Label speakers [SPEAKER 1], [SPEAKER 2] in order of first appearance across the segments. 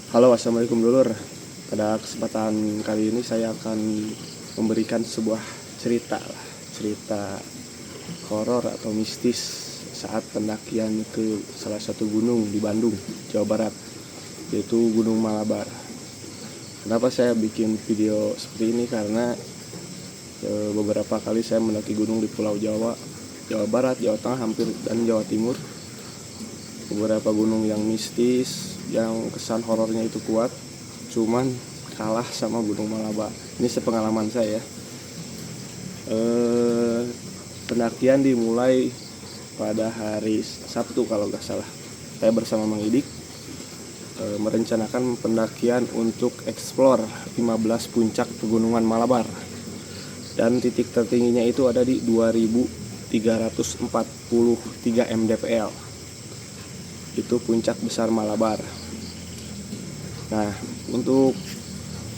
[SPEAKER 1] Halo, assalamualaikum dulur. Pada kesempatan kali ini saya akan memberikan sebuah cerita horor atau mistis saat pendakian ke salah satu gunung di Bandung, Jawa Barat, yaitu Gunung Malabar. Kenapa saya bikin video seperti ini? Karena beberapa kali saya mendaki gunung di Pulau Jawa, Jawa Barat, Jawa Tengah, hampir dan Jawa Timur. Beberapa gunung yang mistis, yang kesan horornya itu kuat, cuman kalah sama Gunung Malabar. Ini sepengalaman saya. Pendakian dimulai pada hari Sabtu kalau nggak salah. Saya bersama Mang Idik merencanakan pendakian untuk explore 15 puncak pegunungan Malabar, dan titik tertingginya itu ada di 2343 mdpl. Itu puncak besar Malabar. Nah, untuk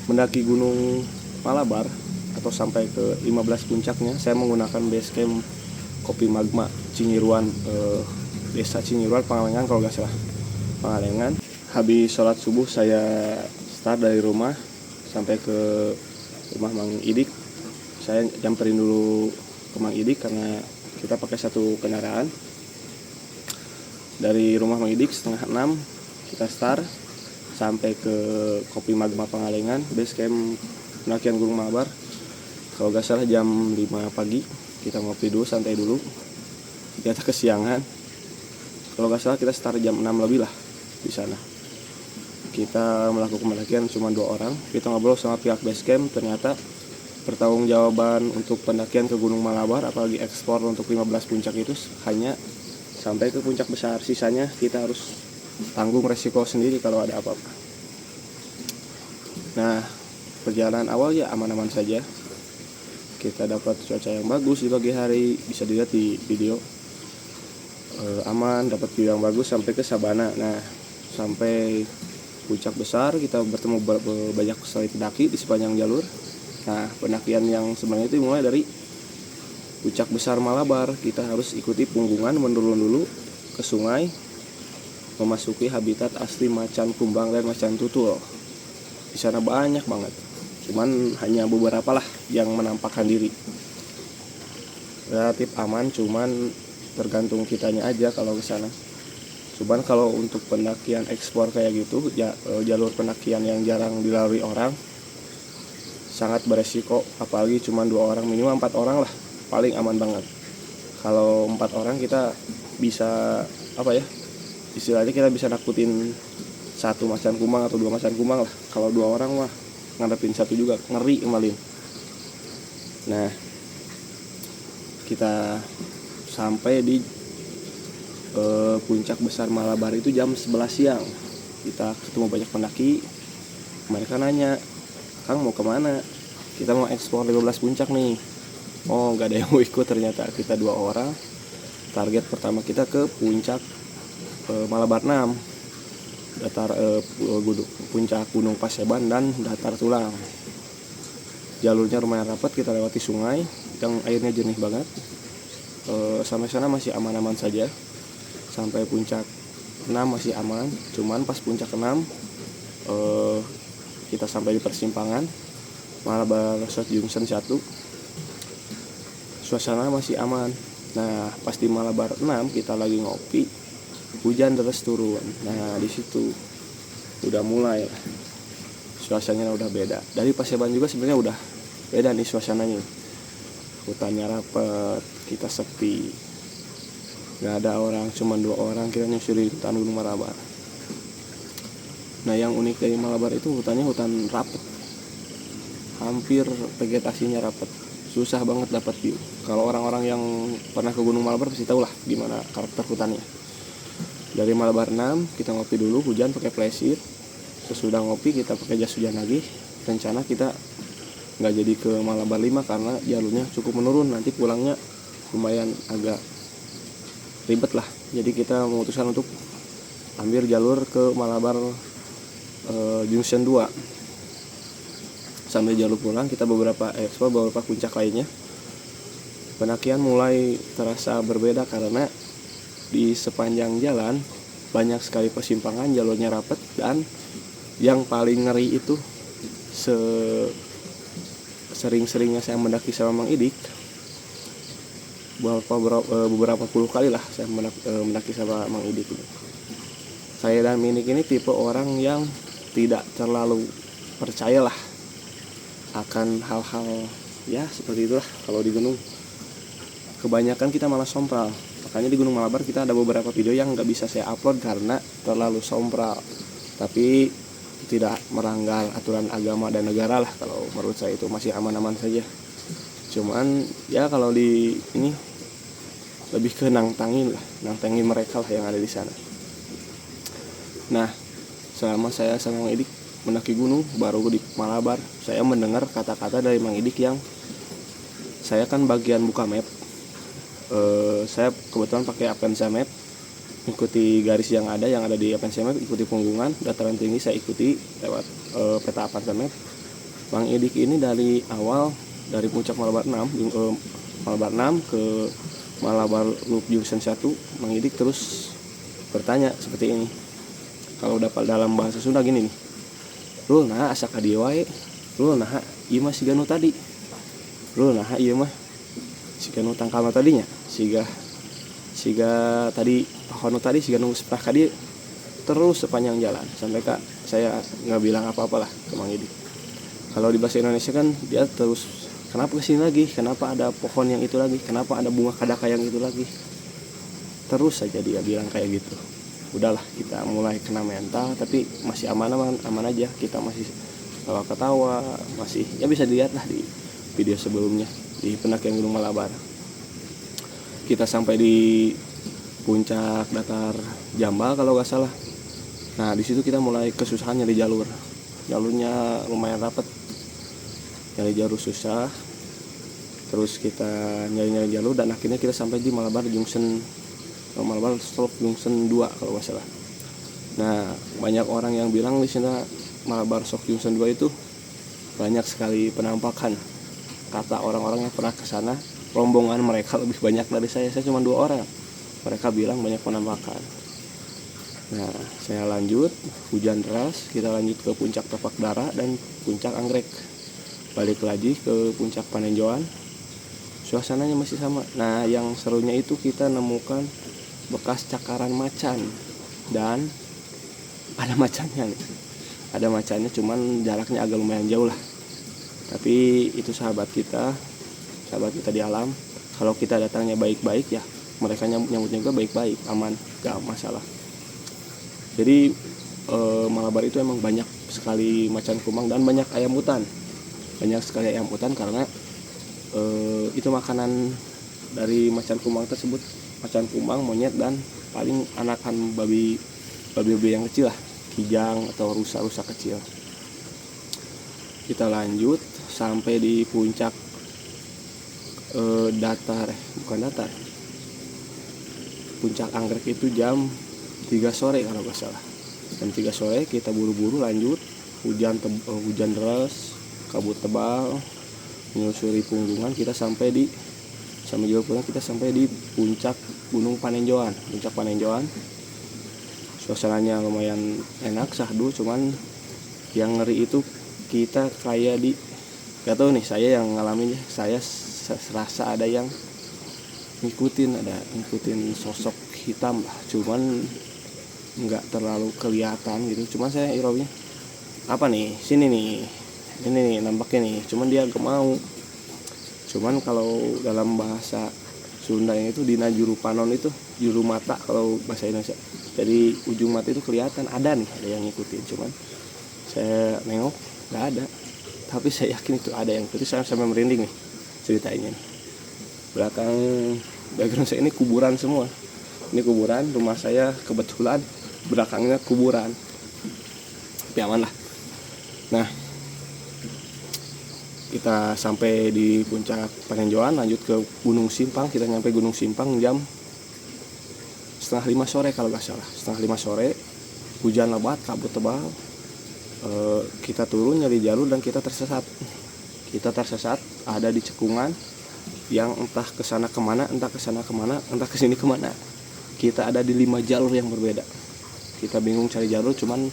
[SPEAKER 1] mendaki Gunung Malabar atau sampai ke 15 puncaknya, saya menggunakan base camp Kopi Magma Cingiruan, desa Cingiruan, Pangalengan kalau nggak salah, Pangalengan. Habis sholat subuh saya start dari rumah sampai ke rumah Mang Idik. Saya nyamperin dulu ke Mang Idik karena kita pakai satu kendaraan. Dari rumah Mang Idik setengah 6 kita start sampai ke Kopi Magma Pangalengan, base camp pendakian Gunung Malabar. Kalau gak salah jam 5 pagi, kita ngopi dulu, santai dulu. Ternyata kesiangan. Kalau gak salah kita start jam 6 lebih lah di sana. Kita melakukan pendakian cuma 2 orang. Kita ngobrol sama pihak base camp, ternyata pertanggungjawaban untuk pendakian ke Gunung Malabar, apalagi ekspor untuk 15 puncak itu hanya sampai ke puncak besar. Sisanya kita harus tanggung resiko sendiri kalau ada apa-apa. Nah, perjalanan awal ya aman-aman saja. Kita dapat cuaca yang bagus di pagi hari, bisa dilihat di video. Aman, dapat view yang bagus sampai ke Sabana. Nah, sampai puncak besar kita bertemu banyak sekali pendaki di sepanjang jalur. Nah, pendakian yang sebenarnya itu mulai dari puncak besar Malabar. Kita harus ikuti punggungan, menurun dulu ke sungai, memasuki habitat asli macan kumbang dan macan tutul. Di sana banyak banget, cuman hanya beberapa lah yang menampakkan diri. Relatif aman, cuman tergantung kitanya aja kalau ke sana. Cuman kalau untuk pendakian ekspor kayak gitu, jalur pendakian yang jarang dilalui orang, sangat beresiko. Apalagi cuma 2 orang, minimal 4 orang lah paling aman banget. Kalau 4 orang kita bisa istilahnya kita bisa nakutin 1 macan kumbang atau 2 macan kumbang lah. Kalau 2 orang mah ngadepin 1 juga ngeri emalin. Nah, kita sampai di puncak besar Malabar itu jam 11 siang. Kita ketemu banyak pendaki. Mereka nanya, "Kang mau kemana?" "Kita mau eksplor 15 puncak nih." Oh, nggak ada yang mau ikut ternyata. Kita 2 orang. Target pertama kita ke puncak Malabar 6, puncak Gunung Paseban dan datar tulang. Jalurnya lumayan rapat, kita lewati sungai yang airnya jernih banget. Sampai sana masih aman-aman saja. Sampai puncak 6 masih aman. Cuman pas puncak 6 kita sampai di persimpangan Malabar South Junction 1. Suasana masih aman. Nah, pas di Malabar 6 kita lagi ngopi, hujan deras turun. Nah, di situ udah mulai suasananya udah beda. Dari Paseban juga sebenarnya udah beda nih suasananya. Hutannya rapet, kita sepi, nggak ada orang, cuma 2 orang kita nyusuri hutan Gunung Malabar. Nah, yang unik dari Malabar itu hutannya hutan rapet, hampir vegetasinya rapet, susah banget dapat view. Kalau orang-orang yang pernah ke Gunung Malabar pasti tahu lah gimana karakter hutannya. Dari Malabar 6 kita ngopi dulu, hujan pakai plesir. Sesudah ngopi kita pakai jas hujan lagi. Rencana kita nggak jadi ke Malabar 5 karena jalurnya cukup menurun, nanti pulangnya lumayan agak ribet lah. Jadi kita memutuskan untuk ambil jalur ke Malabar Junction 2. Sambil jalur pulang kita beberapa puncak lainnya. Pendakian mulai terasa berbeda karena di sepanjang jalan banyak sekali persimpangan, jalurnya rapat dan Yang paling ngeri itu sering-seringnya saya mendaki sama Mang Idik, beberapa puluh kali lah saya mendaki sama Mang Idik ini. Saya dan Minik ini tipe orang yang tidak terlalu percayalah akan hal-hal ya seperti itulah. Kalau di gunung kebanyakan kita malah sompral, makanya di Gunung Malabar kita ada beberapa video yang nggak bisa saya upload karena terlalu sompral, tapi tidak melanggar aturan agama dan negara lah. Kalau menurut saya itu masih aman-aman saja. Cuman ya kalau di ini lebih ke nantangin mereka lah yang ada di sana. Nah, selama saya sama Mang Idik mendaki gunung baru di Malabar, saya mendengar kata-kata dari Mang Idik yang saya kan bagian buka map. Saya kebetulan pakai Avanza Map, ikuti garis yang ada di Avanza Map, ikuti punggungan dataran tinggi saya ikuti lewat peta Avanza Map. Mang Idik ini dari awal dari puncak Malabar 6 ke Malabar Loop Junction 1, Mang Idik terus bertanya seperti ini. Kalau dapat dalam bahasa Sunda gini nih, "Lu nah asa ka dieu wae, lu nah ieu mah siga nu tadi, lu nah ieu mah siga nu tangkal tadinya, siga tadi pohon tadi siga nu seprah ka dieu." Terus sepanjang jalan sampai Kak saya nggak bilang apa-apa lah ke Mang Idik. Kalau di bahasa Indonesia kan dia terus, "Kenapa kesini lagi? Kenapa ada pohon yang itu lagi? Kenapa ada bunga kadaka yang itu lagi?" Terus saja dia bilang kayak gitu. Udahlah, kita mulai kena mental, tapi masih aman aja. Kita masih ketawa, masih ya bisa dilihat lah di video sebelumnya di pendakian Gunung Malabar. Kita sampai di puncak datar Jambal kalau nggak salah. Nah di situ kita mulai kesusahan nyari jalurnya lumayan rapat, nyari jalur susah. Terus kita nyari jalur dan akhirnya kita sampai di Malabar Slope Junction 2 kalau nggak salah. Nah banyak orang yang bilang di sana Malabar Slope Junction 2 itu banyak sekali penampakan. Kata orang-orang yang pernah ke sana, rombongan mereka lebih banyak dari saya cuma 2 orang. Mereka bilang banyak penampakan. Nah saya lanjut, hujan deras, kita lanjut ke puncak Tapak Dara dan puncak Anggrek. Balik lagi ke puncak Panenjoan, suasananya masih sama. Nah yang serunya itu kita nemukan bekas cakaran macan, dan ada macannya cuman jaraknya agak lumayan jauh lah. Tapi itu sahabat kita di alam. Kalau kita datangnya baik-baik ya mereka nyambutnya juga baik-baik, aman, gak masalah. Jadi Malabar itu emang banyak sekali macan kumang dan banyak sekali ayam hutan karena itu makanan dari macan kumang tersebut. Macan kumang, monyet, dan paling anakan babi yang kecil lah, kijang atau rusa kecil. Kita lanjut sampai di puncak puncak Anggrek itu jam 3 sore kalau nggak salah. Jam 3 sore kita buru-buru lanjut, hujan deras, kabut tebal menyusuri punggungan. Kita sampai di puncak Gunung Panenjoan. Puncak Panenjoan suasananya lumayan enak, sahdu. Cuman yang ngeri itu kita kayak gak tahu nih, saya yang ngalamin ya, saya serasa ada yang ngikutin sosok hitam lah, cuman nggak terlalu kelihatan gitu. Cuman saya iraunya apa nih, sini nih, ini nih nampaknya nih, cuman dia gak mau. Cuman kalau dalam bahasa Sunda yang itu dina juru panon itu juru mata kalau bahasa Indonesia. Jadi ujung mata itu kelihatan ada yang ngikutin. Cuman saya nengok nggak ada. Tapi saya yakin itu ada yang ikutin. Saya sampai merinding nih ceritanya. Belakang background saya ini kuburan semua. Ini kuburan, rumah saya kebetulan belakangnya kuburan. Tapi aman lah. Nah, kita sampai di puncak Panenjoan, lanjut ke Gunung Simpang. Kita nyampe Gunung Simpang jam 4:30 sore kalau nggak salah. 4:30 sore, hujan lebat, kabut tebal. Kita turun nyari jalur dan kita tersesat ada di cekungan yang entah kesana kemana, entah kesini kemana. Kita ada di 5 jalur yang berbeda. Kita bingung cari jalur, cuman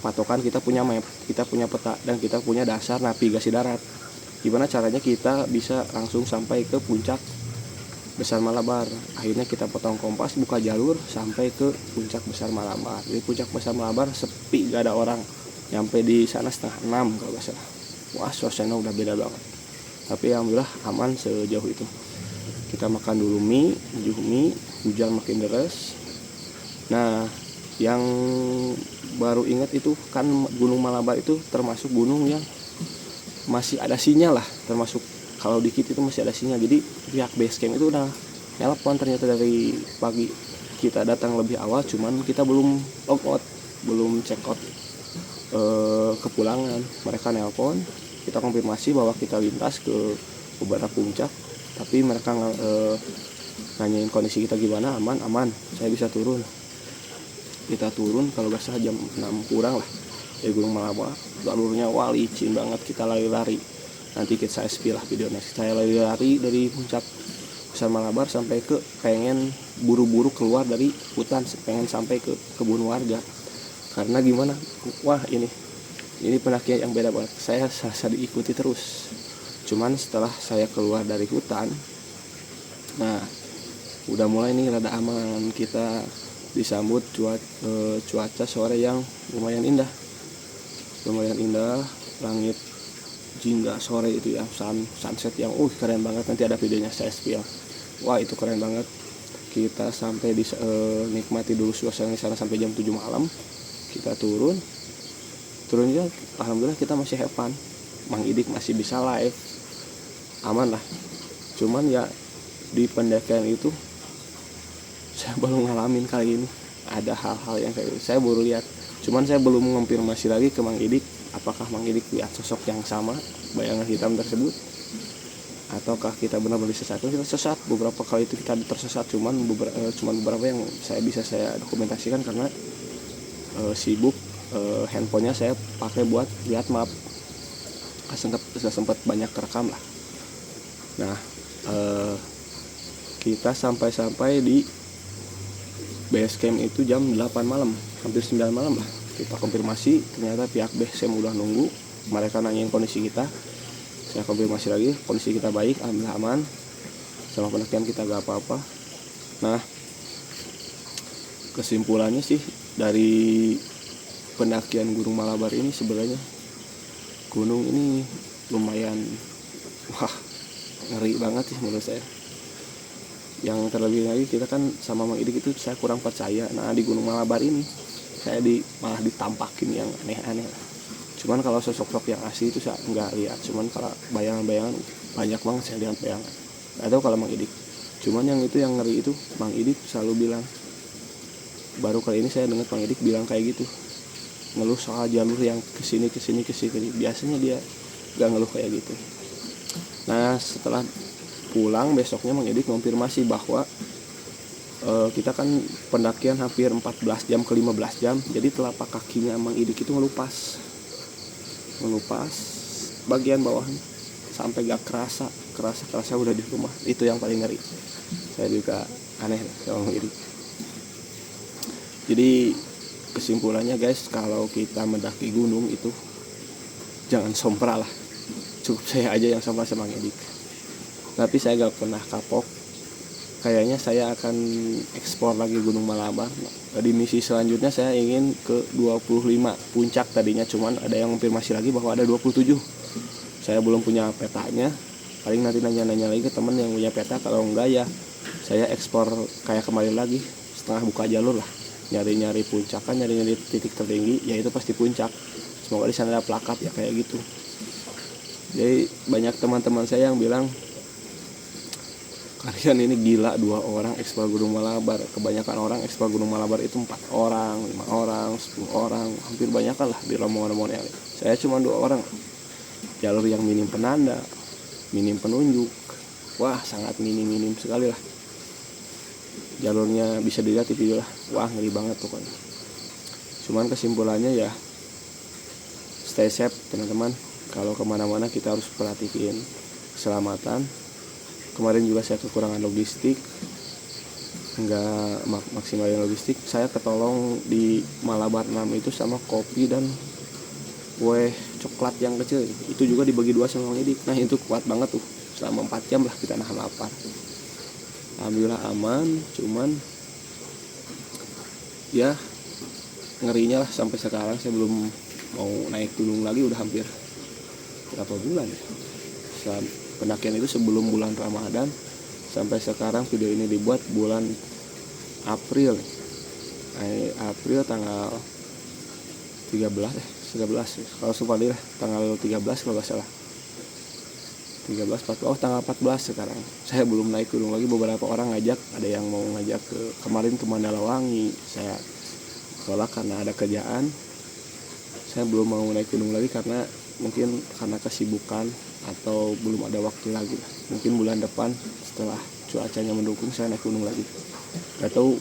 [SPEAKER 1] patokan, kita punya map, kita punya peta, dan kita punya dasar navigasi darat. Gimana caranya kita bisa langsung sampai ke puncak Besar Malabar. Akhirnya kita potong kompas, buka jalur sampai ke puncak Besar Malabar. Di puncak Besar Malabar sepi, gak ada orang. Nyampe di sana 5:30 kalau gak salah. Wah, suasana udah beda banget. Tapi alhamdulillah aman sejauh itu. Kita makan dulu mie, hujan makin deras. Nah, yang baru ingat itu kan Gunung Malabar itu termasuk gunung yang masih ada sinyal lah, termasuk kalau dikit itu masih ada sinyal. Jadi pihak base camp itu udah telepon ternyata dari pagi. Kita datang lebih awal, cuman kita belum log out, belum check out kepulangan. Mereka nelpon, kita konfirmasi bahwa kita lintas ke beberapa puncak, tapi mereka nanyain kondisi kita gimana. Aman, saya bisa turun. Kita turun kalau gak salah jam 6 kurang lah dari Gunung Malabar. Jalurnya licin banget, kita lari-lari. Nanti saya spill lah videonya. Saya lari-lari dari puncak Besar Malabar sampai ke, pengen buru-buru keluar dari hutan, pengen sampai ke kebun warga. Karena gimana? Wah, ini pendakian yang beda banget. Saya serasa diikuti terus. Cuman setelah saya keluar dari hutan, nah udah mulai nih rada aman. Kita disambut cuaca sore yang lumayan indah, langit jingga sore itu ya, sunset yang keren banget. Nanti ada videonya saya spill. Wah, itu keren banget. Kita sampai nikmati dulu suasana di sana sampai jam 7 malam. Kita turunnya alhamdulillah kita masih have fun. Mang Idik masih bisa live, aman lah. Cuman ya di pendakian itu saya baru ngalamin kali ini ada hal-hal yang kayak gitu. Saya baru lihat, cuman saya belum mengonfirmasi lagi ke Mang Idik apakah Mang Idik lihat sosok yang sama, bayangan hitam tersebut, ataukah kita benar-benar disesat. Kita sesat beberapa kali, itu kita tersesat, cuman beberapa yang saya dokumentasikan karena sibuk. Handphonenya saya pakai buat lihat map, sempat banyak terekam lah. Nah, kita sampai di base camp itu jam 8 malam, hampir 9 malam lah. Kita konfirmasi, ternyata pihak base camp udah nunggu. Mereka nanyain kondisi kita, saya konfirmasi lagi, kondisi kita baik, alhamdulillah aman, sama pendakian kita gak apa-apa. Nah, kesimpulannya sih dari pendakian Gunung Malabar ini, sebenarnya gunung ini lumayan ngeri banget sih menurut saya. Yang terlebih lagi kita kan sama Mang Idik itu saya kurang percaya. Nah, di Gunung Malabar ini saya malah ditampakin yang aneh-aneh. Cuman kalau sosok-sosok yang asli itu saya nggak lihat. Cuman kalau bayangan-bayangan banyak banget saya lihat bayangan. Atau kalau Mang Idik. Cuman yang itu yang ngeri itu Mang Idik selalu bilang. Baru kali ini saya dengar Mang Idik bilang kayak gitu. Ngeluh soal jalur yang kesini. Biasanya dia nggak ngeluh kayak gitu. Nah, setelah pulang besoknya Mang Idik konfirmasi bahwa kita kan pendakian hampir 14 jam ke 15 jam. Jadi telapak kakinya Mang Idik itu ngelupas bagian bawahnya sampai gak kerasa udah di rumah. Itu yang paling ngeri. Saya juga aneh sama Mang Idik. Jadi kesimpulannya guys, kalau kita mendaki gunung itu jangan sompral lah. Cukup saya aja yang sompral sama Mang Idik. Tapi saya gak pernah kapok. Kayaknya saya akan eksplor lagi Gunung Malabar. Di misi selanjutnya saya ingin ke 25 puncak tadinya, cuman ada yang konfirmasi lagi bahwa ada 27. Saya belum punya petanya. Paling nanti nanya-nanya lagi ke temen yang punya peta. Kalau enggak ya saya eksplor kayak kemarin lagi, setengah buka jalur lah. Nyari-nyari puncak kan, nyari-nyari titik tertinggi, ya itu pasti puncak. Semoga di sana ada plakat ya kayak gitu. Jadi banyak teman-teman saya yang bilang, kalian ini gila, 2 orang eksplor Gunung Malabar. Kebanyakan orang eksplor Gunung Malabar itu 4 orang, 5 orang, 10 orang, hampir banyakan lah di rombongan-rombongan. Saya cuma 2 orang. Jalur yang minim penanda, minim penunjuk. Wah, sangat minim sekali lah. Jalurnya bisa dilihat di video lah. Wah, ngeri banget tuh kan. Cuman kesimpulannya ya, stay safe teman-teman. Kalau kemana-mana kita harus perhatiin keselamatan. Kemarin juga saya kekurangan logistik, nggak maksimalin logistik, saya ketolong di Malabar 6 itu sama kopi dan kue coklat yang kecil. Itu juga dibagi dua sama Bang Idik. Nah itu kuat banget tuh, selama 4 jam lah kita nahan lapar. Alhamdulillah aman, cuman ya ngerinya lah sampai sekarang saya belum mau naik gunung lagi. Udah hampir berapa bulan ya pendakian itu, sebelum bulan Ramadan sampai sekarang. Video ini dibuat bulan April tanggal 13 kalau Subhanallah tanggal 13 kalau nggak salah, 13 14 tanggal 14 sekarang. Saya belum naik gunung lagi. Beberapa orang ngajak, ada yang mau ngajak kemarin ke Mandalawangi, saya tolak karena ada kerjaan. Saya belum mau naik gunung lagi karena mungkin karena kesibukan atau belum ada waktu lagi. Mungkin bulan depan setelah cuacanya mendukung saya naik gunung lagi. Gak tahu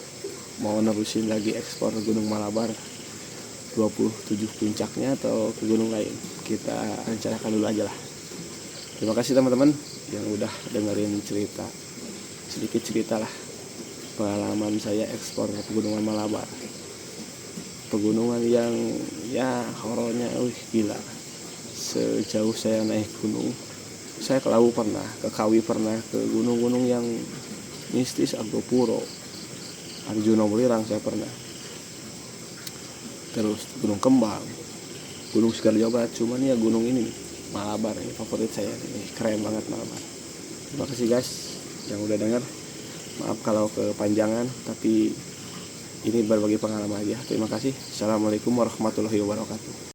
[SPEAKER 1] mau nerusin lagi ekspor Gunung Malabar 27 puncaknya atau ke gunung lain. Kita rencanakan dulu aja lah. Terima kasih teman-teman yang udah dengerin sedikit cerita lah pengalaman saya ekspor Pegunungan Malabar. Pegunungan yang ya horornya gila. Sejauh saya naik gunung, saya ke Lawu pernah, ke Kawi pernah, ke gunung-gunung yang mistis, Argopuro, Arjuna Welirang saya pernah, terus Gunung Kembang, Gunung Segar Jawa Barat. Cuman ya gunung ini Malabar ini favorit saya, ini keren banget Malabar. Terima kasih guys yang udah denger. Maaf kalau kepanjangan, tapi ini berbagi pengalaman aja. Terima kasih. Assalamualaikum warahmatullahi wabarakatuh.